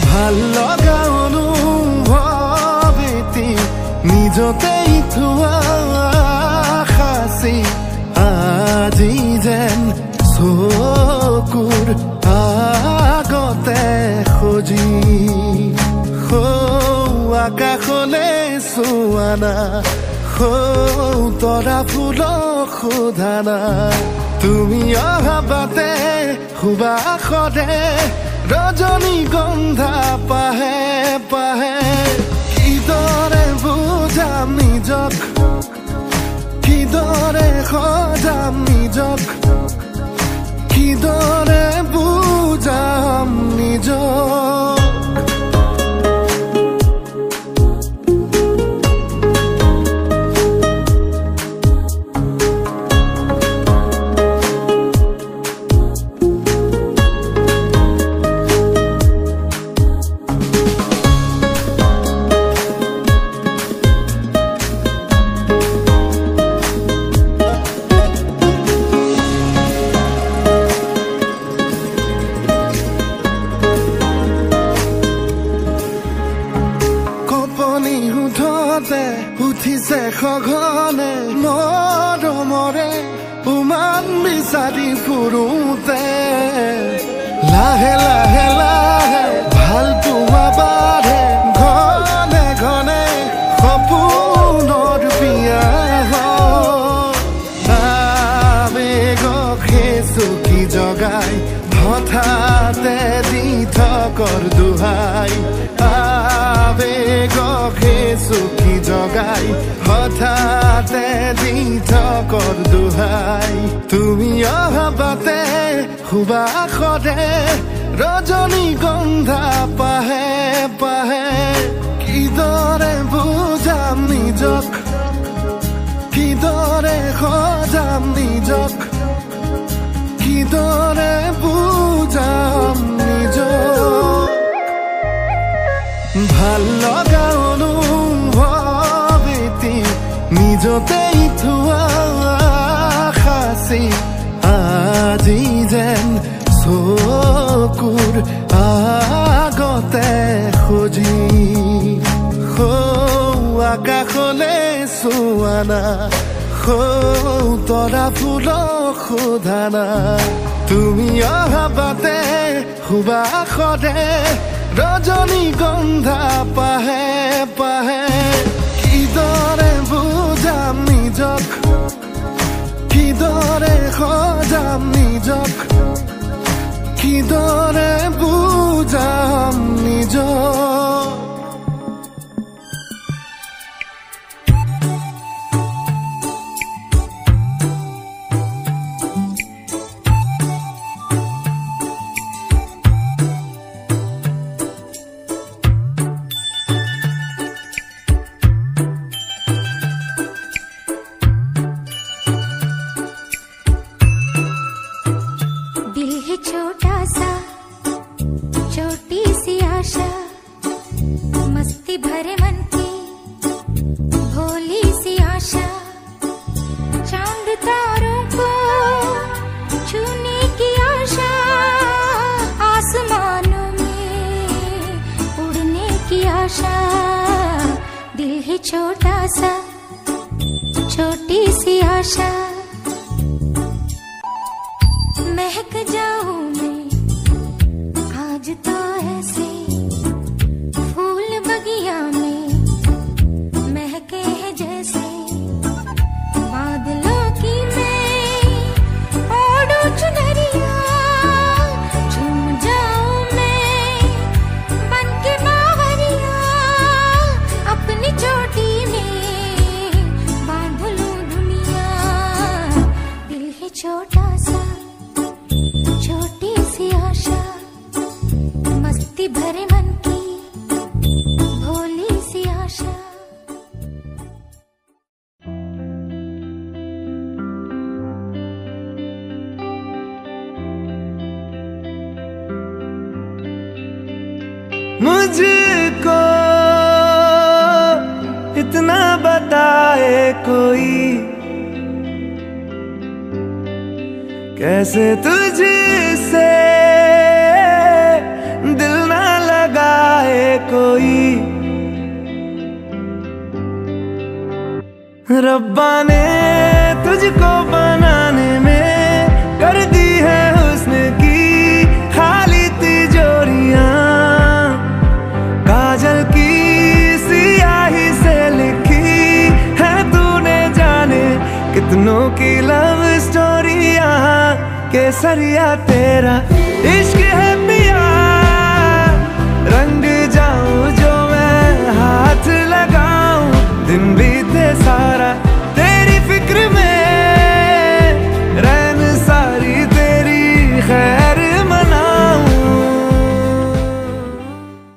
ভাল লগা অনুভৱ এটি নিজতেই থোৱা সাঁচি আজি যেন চকুৰ আগতে সজি আকাশলে চোৱা না তৰা ফুলক সোধা না তুমি অহা বাটে সুবাসৰে ৰজনীগন্ধা পাহে পাহে কিদৰে বুজাম নিজক কিদৰে সজাম নিজক কিদৰে বুজাম নিজক উঠিছে সঘনে মৰমৰে উমান বিচাৰি ফুৰোতে লাহে লাহে লাহে ভাল পোৱা বাঢ়ে ঘনে ঘনে সপোনৰ বিয়া আবেগক চুকি জগাই হঠাতে দি থকৰ দোহাই আবেগক চুকি জগাই হঠাতে দি থকৰ দোহাই তুমি অহা বাটে সুবাসৰে ৰজনীগন্ধা পাহে পাহে কিদৰে বুজাম নিজক কিদৰে সজাম নিজক কিদৰে বুজাম নিজক ভাল লগা অনুভৱ এটি নিজতেই থোৱা সাঁচি আজি যেন চকুৰ আগতে সজি আকাশলে চোৱা না তৰা ফুলক সোধা না তুমি অহা বাটে সুবাসৰে ৰজনীগন্ধা পাহে পাহে কিদৰে বুজাম নিজক কিদৰে সজাম নিজক কিদৰে বুজাম নিজক मुझको इतना बताए कोई कैसे तुझसे दिल ना लगा कोई। रब्बा ने तुझको बनाने में कर दी है हुस्न की खाली तिजोरियां, काजल की सियाही से लिखी है तूने जाने कितनों की लव स्टोरियां। केसरिया तेरा इश्क है पिया